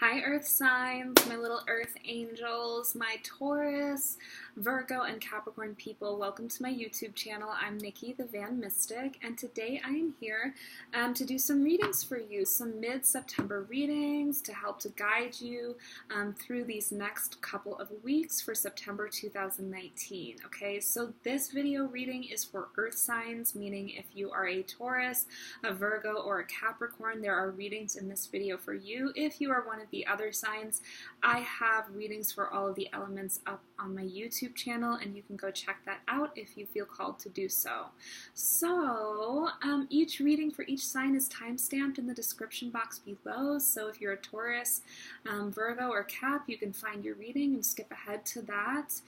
Hi Earth signs, my little Earth angels, my Taurus, Virgo, and Capricorn people. Welcome to my YouTube channel. I'm Nikki, the Van Mystic, and today I am here to do some readings for you, some mid-September readings to help to guide you through these next couple of weeks for September 2019. Okay, so this video reading is for Earth signs, meaning if you are a Taurus, a Virgo, or a Capricorn, there are readings in this video for you. If you are one of the other signs, I have readings for all of the elements up on my YouTube channel, and you can go check that out if you feel called to do so. So each reading for each sign is time-stamped in the description box below, so if you're a Taurus, Virgo, or Cap, you can find your reading and skip ahead to that.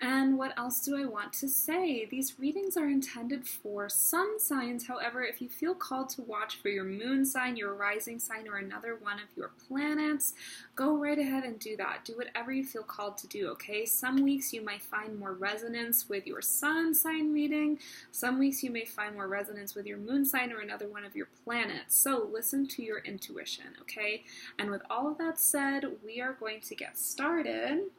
And what else do I want to say? These readings are intended for sun signs. However, if you feel called to watch for your moon sign, your rising sign, or another one of your planets, go right ahead and do that. Do whatever you feel called to do, okay? Some weeks you might find more resonance with your sun sign reading. Some weeks you may find more resonance with your moon sign or another one of your planets. So listen to your intuition, okay? And with all of that said, we are going to get started.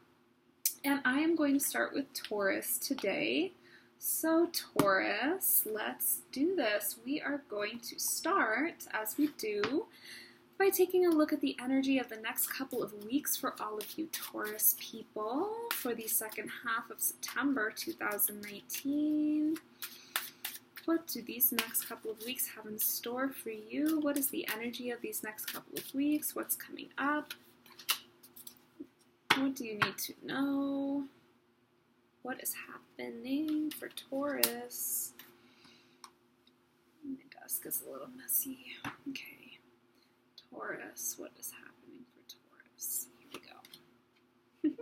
And I am going to start with Taurus today. So Taurus, let's do this. We are going to start, as we do, by taking a look at the energy of the next couple of weeks for all of you Taurus people for the second half of September 2019. What do these next couple of weeks have in store for you? What is the energy of these next couple of weeks? What's coming up? What do you need to know? What is happening for Taurus? My desk is a little messy. Okay. Taurus, what is happening for Taurus? Here we go.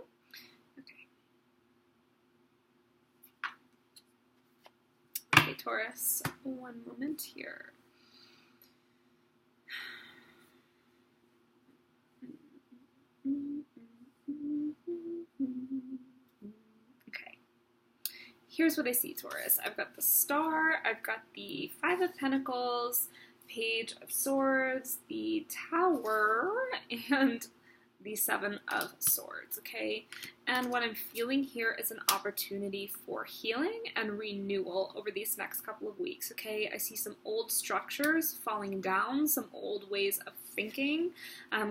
Okay, Taurus, one moment here. Okay, here's what I see, Taurus. I've got the Star, I've got the Five of Pentacles, Page of Swords, the Tower, and the Seven of Swords, okay? And what I'm feeling here is an opportunity for healing and renewal over these next couple of weeks, okay? I see some old structures falling down, some old ways of thinking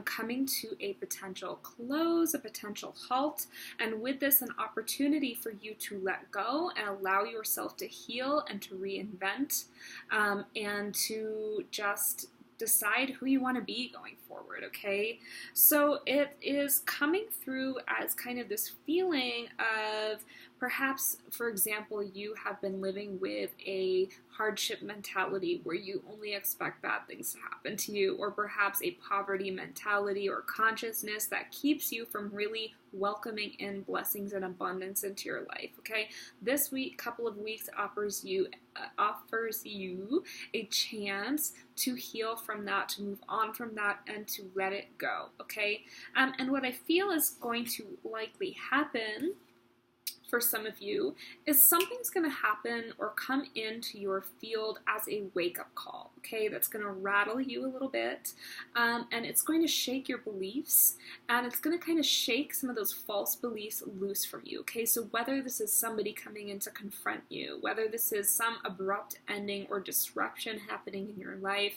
coming to a potential close, a potential halt, and with this, an opportunity for you to let go and allow yourself to heal and to reinvent and to just decide who you want to be going forward, okay? So it is coming through as kind of this feeling of perhaps, for example, you have been living with a hardship mentality where you only expect bad things to happen to you, or perhaps a poverty mentality or consciousness that keeps you from really welcoming in blessings and abundance into your life, okay? This week, couple of weeks offers you a chance to heal from that, to move on from that, and to let it go, okay? And what I feel is going to likely happen for some of you is something's going to happen or come into your field as a wake-up call, okay? That's going to rattle you a little bit, and it's going to shake your beliefs, and it's going to kind of shake some of those false beliefs loose from you, okay? So whether this is somebody coming in to confront you, whether this is some abrupt ending or disruption happening in your life,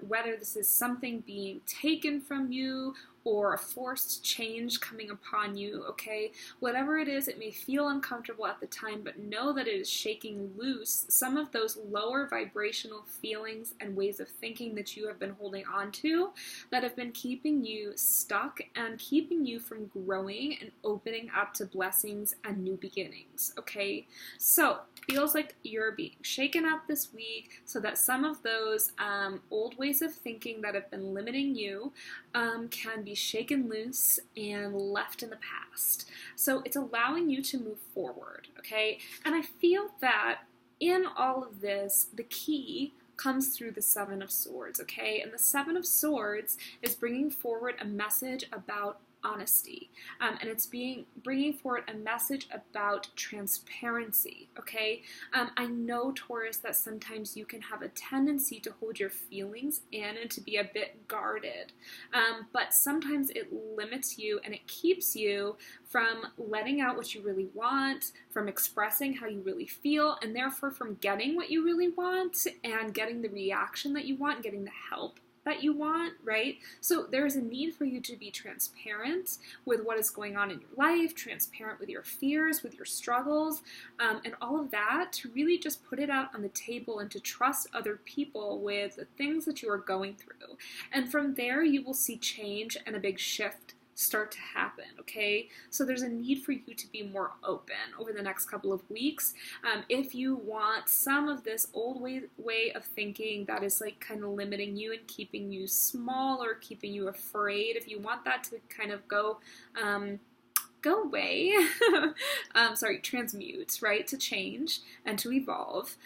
whether this is something being taken from you, or a forced change coming upon you, okay? Whatever it is, it may feel uncomfortable at the time, but know that it is shaking loose some of those lower vibrational feelings and ways of thinking that you have been holding on to that have been keeping you stuck and keeping you from growing and opening up to blessings and new beginnings, okay? So, feels like you're being shaken up this week so that some of those old ways of thinking that have been limiting you can be shaken loose and left in the past. So it's allowing you to move forward, okay? And I feel that in all of this, the key comes through the Seven of Swords, okay? And the Seven of Swords is bringing forward a message about honesty, and it's bringing forward a message about transparency. Okay, I know, Taurus, that sometimes you can have a tendency to hold your feelings in and to be a bit guarded, but sometimes it limits you and it keeps you from letting out what you really want, from expressing how you really feel, and therefore from getting what you really want and getting the reaction that you want and getting the help that you want, right? So there's a need for you to be transparent with what is going on in your life, transparent with your fears, with your struggles, and all of that, to really just put it out on the table and to trust other people with the things that you are going through. And from there, you will see change and a big shift start to happen, okay? So there's a need for you to be more open over the next couple of weeks. If you want some of this old way of thinking that is like kind of limiting you and keeping you small or keeping you afraid, if you want that to kind of go away, transmute, right, to change and to evolve,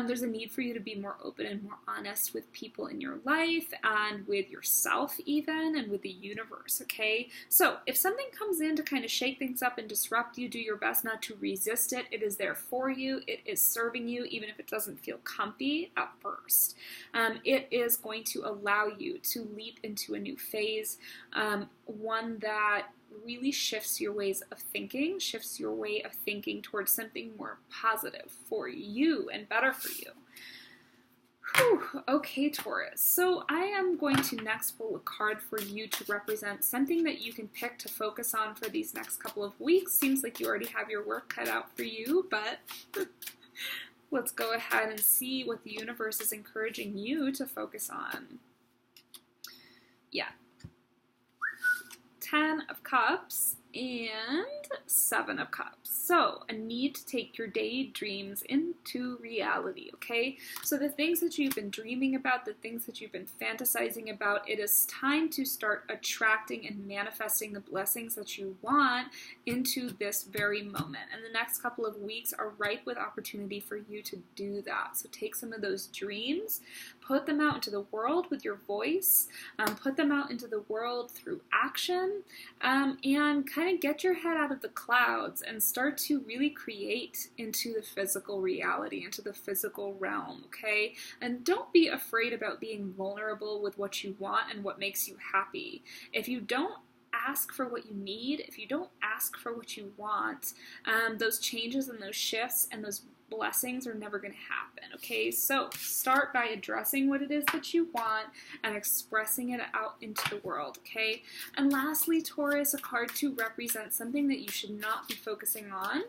there's a need for you to be more open and more honest with people in your life and with yourself even, and with the universe, okay? So if something comes in to kind of shake things up and disrupt you, do your best not to resist it. It is there for you. It is serving you, even if it doesn't feel comfy at first. It is going to allow you to leap into a new phase, one that really shifts your ways of thinking, shifts your way of thinking towards something more positive for you and better for you. Whew. Okay, Taurus. So I am going to next pull a card for you to represent something that you can pick to focus on for these next couple of weeks. Seems like you already have your work cut out for you, but let's go ahead and see what the universe is encouraging you to focus on. Yeah. 10 of Cups and 7 of Cups. So a need to take your daydreams into reality, okay? So the things that you've been dreaming about, the things that you've been fantasizing about, it is time to start attracting and manifesting the blessings that you want into this very moment. And the next couple of weeks are ripe with opportunity for you to do that. So take some of those dreams, put them out into the world with your voice, put them out into the world through action, and kind of get your head out of the clouds and start to really create into the physical reality, into the physical realm, okay? And don't be afraid about being vulnerable with what you want and what makes you happy. If you don't ask for what you need, if you don't ask for what you want, those changes and those shifts and those blessings are never going to happen, okay? So start by addressing what it is that you want and expressing it out into the world, okay? And lastly, Taurus, a card to represent something that you should not be focusing on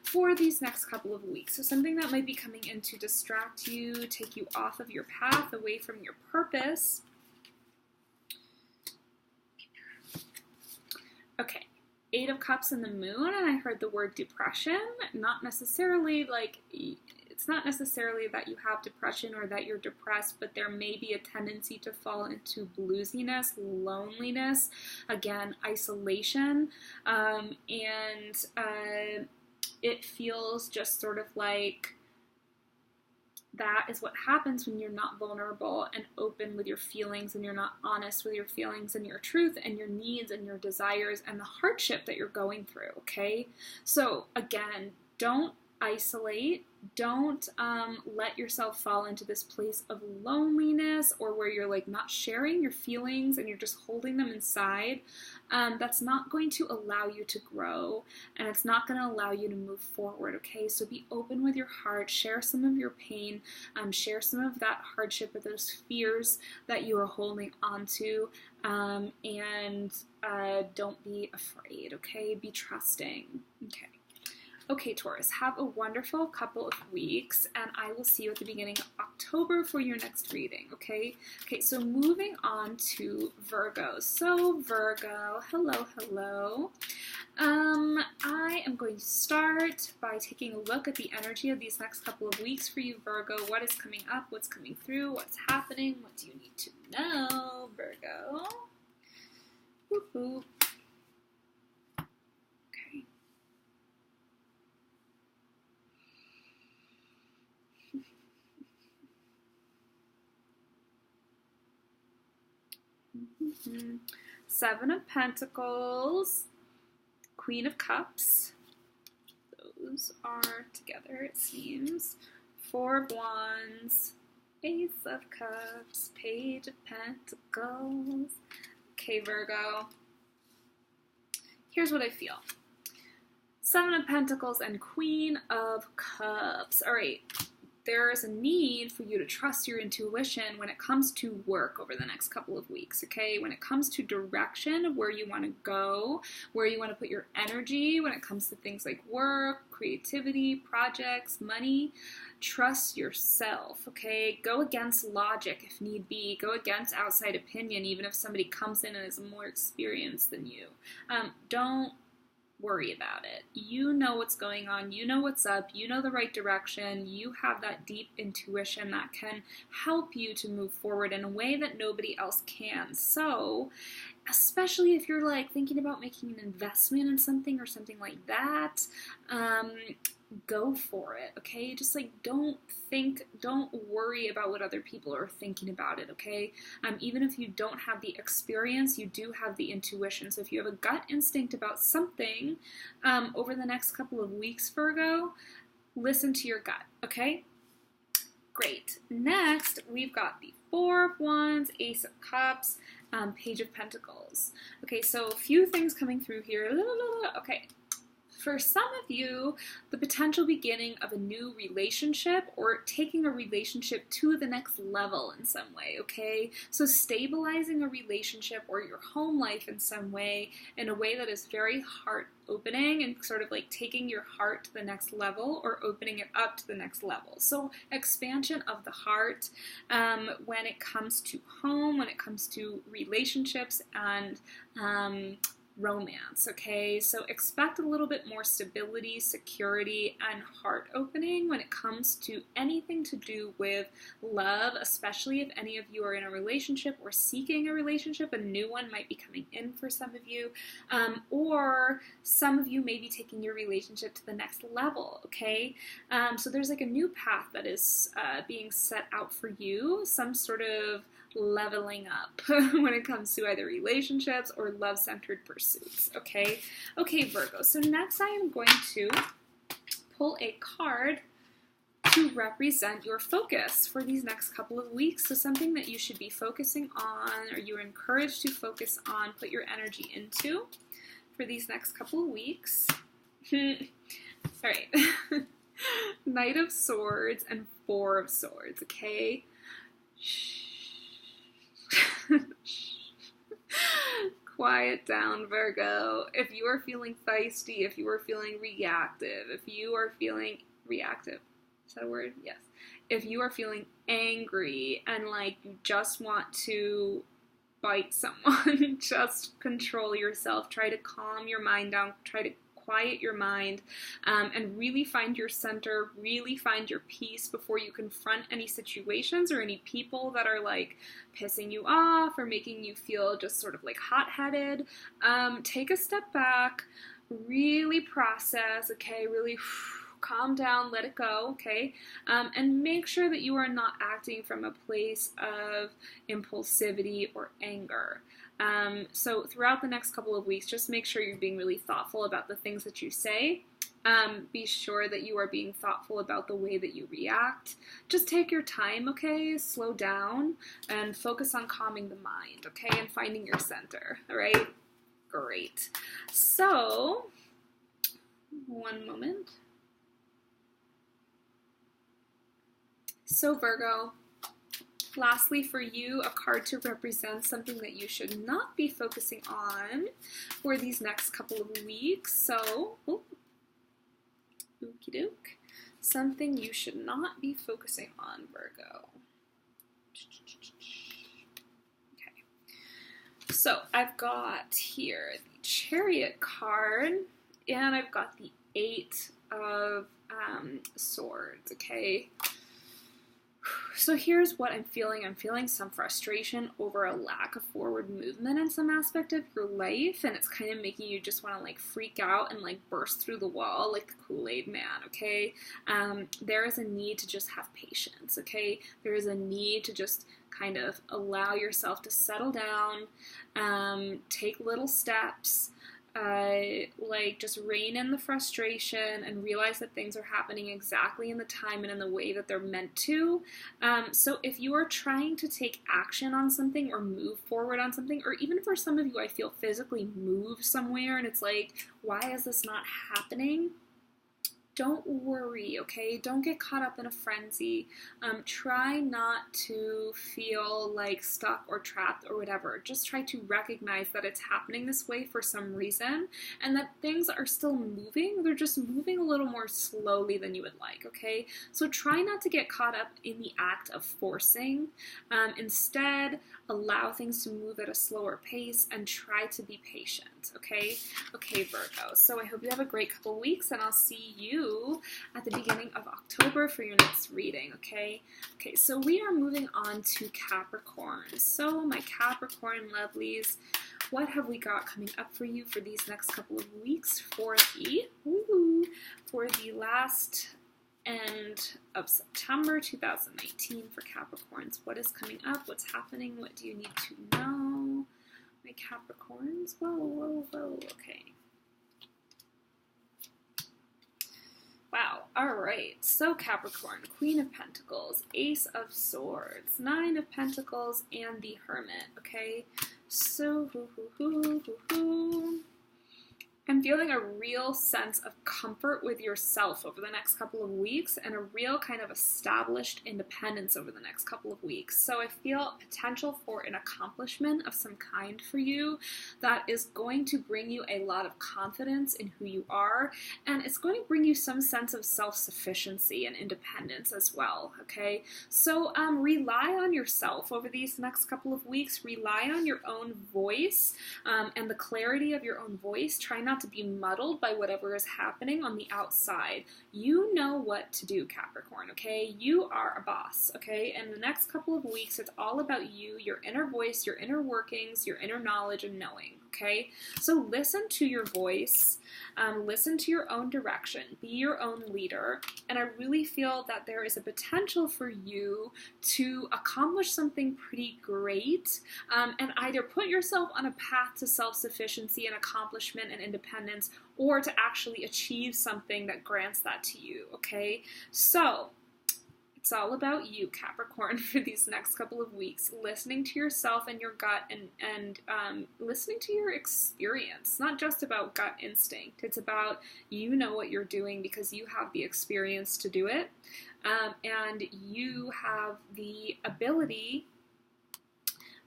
for these next couple of weeks. So something that might be coming in to distract you, take you off of your path, away from your purpose. Okay. 8 of Cups and the Moon, and I heard the word depression. Not necessarily like, it's not necessarily that you have depression or that you're depressed, but there may be a tendency to fall into bluesiness, loneliness, again, isolation, and it feels just sort of like that is what happens when you're not vulnerable and open with your feelings, and you're not honest with your feelings and your truth and your needs and your desires and the hardship that you're going through, okay? So again, don't isolate. Don't let yourself fall into this place of loneliness or where you're like not sharing your feelings and you're just holding them inside. That's not going to allow you to grow, and it's not going to allow you to move forward, okay? So be open with your heart, share some of your pain, share some of that hardship or those fears that you are holding on to, and don't be afraid, okay? Be trusting, okay? Okay, Taurus, have a wonderful couple of weeks, and I will see you at the beginning of October for your next reading, okay? Okay, so moving on to Virgo. So, Virgo, hello, hello. I am going to start by taking a look at the energy of these next couple of weeks for you, Virgo. What is coming up? What's coming through? What's happening? What do you need to know, Virgo? Woo-hoo. Mm-hmm. Seven of Pentacles, Queen of Cups. Those are together, it seems. Four of Wands, Ace of Cups, Page of Pentacles. Okay, Virgo. Here's what I feel. Seven of Pentacles and Queen of Cups. All right. There is a need for you to trust your intuition when it comes to work over the next couple of weeks, okay? When it comes to direction, where you want to go, where you want to put your energy, when it comes to things like work, creativity, projects, money, trust yourself, okay? Go against logic if need be. Go against outside opinion, even if somebody comes in and is more experienced than you. Don't worry about it. You know what's going on. You know what's up. You know the right direction. You have that deep intuition that can help you to move forward in a way that nobody else can. So, especially if you're like thinking about making an investment in something or something like that, go for it, okay? Just like don't worry about what other people are thinking about it, okay? Even if you don't have the experience, you do have the intuition. So if you have a gut instinct about something over the next couple of weeks, Virgo, listen to your gut, okay? Great. Next, we've got the Four of Wands, Ace of Cups, Page of Pentacles. Okay, so a few things coming through here. Okay. For some of you, the potential beginning of a new relationship or taking a relationship to the next level in some way, okay? So stabilizing a relationship or your home life in some way, in a way that is very heart-opening and sort of like taking your heart to the next level or opening it up to the next level. So expansion of the heart when it comes to home, when it comes to relationships and romance, okay? So expect a little bit more stability, security, and heart opening when it comes to anything to do with love, especially if any of you are in a relationship or seeking a relationship. A new one might be coming in for some of you, or some of you may be taking your relationship to the next level, okay? So there's like a new path that is being set out for you, some sort of leveling up when it comes to either relationships or love-centered pursuits, okay? Okay, Virgo, so next I am going to pull a card to represent your focus for these next couple of weeks. So something that you should be focusing on or you're encouraged to focus on, put your energy into for these next couple of weeks. All right. Knight of Swords and Four of Swords, okay? Quiet down, Virgo. If you are feeling feisty, if you are feeling reactive, if you are feeling reactive, is that a word? Yes. If you are feeling angry and like you just want to bite someone, just control yourself. Try to calm your mind down. Try to quiet your mind and really find your center, really find your peace before you confront any situations or any people that are like pissing you off or making you feel just sort of like hot-headed. Take a step back, really process, okay, really calm down, let it go, okay, and make sure that you are not acting from a place of impulsivity or anger. So throughout the next couple of weeks, just make sure you're being really thoughtful about the things that you say. Be sure that you are being thoughtful about the way that you react. Just take your time, okay? Slow down and focus on calming the mind, okay? And finding your center, all right? Great. So, one moment. So Virgo, lastly for you, a card to represent something that you should not be focusing on for these next couple of weeks. So, okie doke. Something you should not be focusing on, Virgo. Okay. So, I've got here the Chariot card, and I've got the Eight of Swords, okay? So here's what I'm feeling. I'm feeling some frustration over a lack of forward movement in some aspect of your life, and it's kind of making you just want to like freak out and like burst through the wall like the Kool-Aid man, okay? There is a need to just have patience, okay? There is a need to just kind of allow yourself to settle down, take little steps, like just rein in the frustration and realize that things are happening exactly in the time and in the way that they're meant to. So if you are trying to take action on something or move forward on something, or even for some of you, I feel physically move somewhere and it's like, why is this not happening? Don't worry, okay? Don't get caught up in a frenzy. Try not to feel like stuck or trapped or whatever. Just try to recognize that it's happening this way for some reason and that things are still moving. They're just moving a little more slowly than you would like, okay? So try not to get caught up in the act of forcing. Instead, allow things to move at a slower pace and try to be patient, okay? Okay, Virgo. So I hope you have a great couple weeks and I'll see you at the beginning of October for your next reading, okay? Okay, so we are moving on to Capricorn. So my Capricorn lovelies, what have we got coming up for you for these next couple of weeks for the last end of September 2019 for Capricorns? What is coming up? What's happening? What do you need to know? My Capricorns? Whoa, okay. Wow, alright, so Capricorn, Queen of Pentacles, Ace of Swords, Nine of Pentacles, and the Hermit, okay? So, I'm feeling a real sense of comfort with yourself over the next couple of weeks and a real kind of established independence over the next couple of weeks. So I feel potential for an accomplishment of some kind for you that is going to bring you a lot of confidence in who you are, and it's going to bring you some sense of self-sufficiency and independence as well, okay? So rely on yourself over these next couple of weeks. Rely on your own voice and the clarity of your own voice. Try not to be muddled by whatever is happening on the outside. You know what to do, Capricorn, okay? You are a boss, okay? And the next couple of weeks, it's all about you, your inner voice, your inner workings, your inner knowledge and knowing, okay? So listen to your voice, listen to your own direction, be your own leader, and I really feel that there is a potential for you to accomplish something pretty great, and either put yourself on a path to self-sufficiency and accomplishment and independence, or to actually achieve something that grants that to you, okay? So it's all about you, Capricorn, for these next couple of weeks, listening to yourself and your gut and listening to your experience. It's not just about gut instinct. It's about you know what you're doing because you have the experience to do it, and you have the ability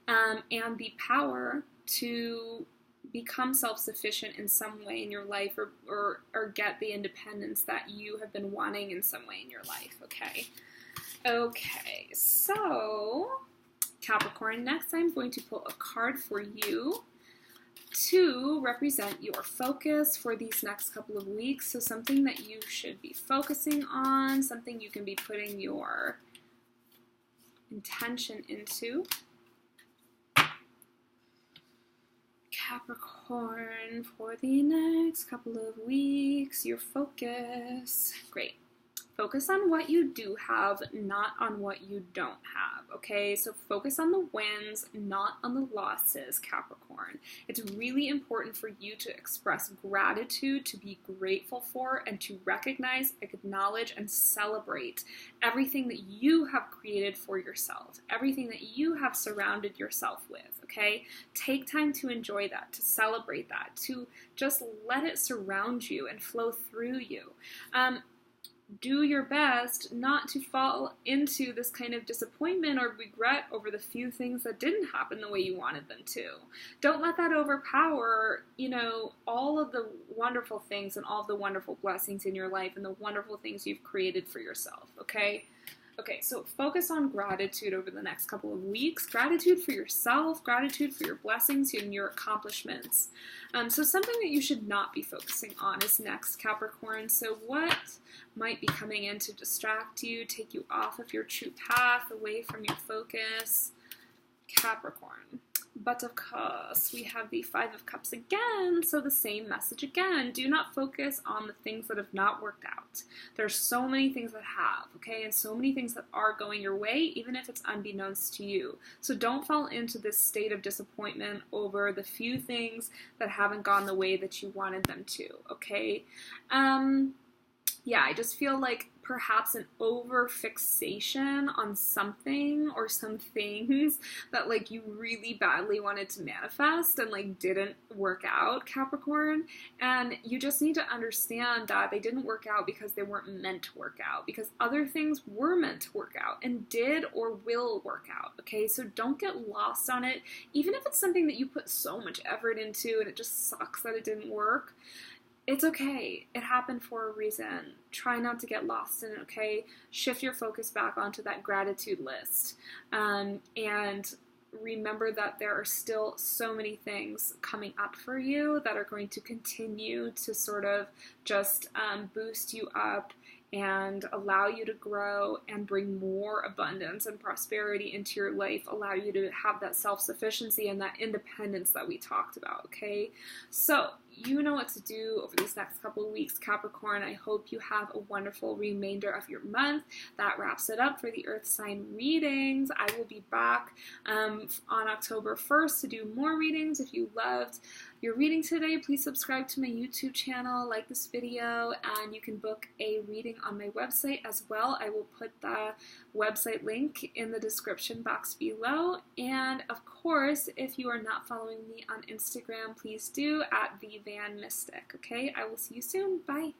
and the power to become self-sufficient in some way in your life or get the independence that you have been wanting in some way in your life, okay? Okay, so Capricorn, next I'm going to pull a card for you to represent your focus for these next couple of weeks. So something that you should be focusing on, something you can be putting your intention into. Capricorn, for the next couple of weeks, your focus. Great. Focus on what you do have, not on what you don't have, okay? So focus on the wins, not on the losses, Capricorn. It's really important for you to express gratitude, to be grateful for, and to recognize, acknowledge, and celebrate everything that you have created for yourself, everything that you have surrounded yourself with, okay? Take time to enjoy that, to celebrate that, to just let it surround you and flow through you. Do your best not to fall into this kind of disappointment or regret over the few things that didn't happen the way you wanted them to. Don't let that overpower, all of the wonderful things and all of the wonderful blessings in your life and the wonderful things you've created for yourself, okay? Okay, so focus on gratitude over the next couple of weeks. Gratitude for yourself, gratitude for your blessings and your accomplishments. So something that you should not be focusing on is next, Capricorn. So what might be coming in to distract you, take you off of your true path, away from your focus? Capricorn. But of course, we have the Five of Cups again, so the same message again. Do not focus on the things that have not worked out. There's so many things that have, okay, and so many things that are going your way, even if it's unbeknownst to you. So don't fall into this state of disappointment over the few things that haven't gone the way that you wanted them to, okay? Yeah, I just feel like perhaps an over fixation on something or some things that like you really badly wanted to manifest and like didn't work out, Capricorn. And you just need to understand that they didn't work out because they weren't meant to work out, because other things were meant to work out and did or will work out, okay? So don't get lost on it, even if it's something that you put so much effort into and it just sucks that it didn't work. It's okay. It happened for a reason. Try not to get lost in it, okay? Shift your focus back onto that gratitude list. And remember that there are still so many things coming up for you that are going to continue to sort of just boost you up and allow you to grow and bring more abundance and prosperity into your life, allow you to have that self-sufficiency and that independence that we talked about, okay? So you know what to do over these next couple of weeks, Capricorn. I hope you have a wonderful remainder of your month. That wraps it up for the Earth sign readings. I will be back on October 1st to do more readings. If you loved your reading today, please subscribe to my YouTube channel, like this video, and you can book a reading on my website as well. I will put the website link in the description box below. And of course, if you are not following me on Instagram, please do at @TheVanMystic. Okay, I will see you soon. Bye.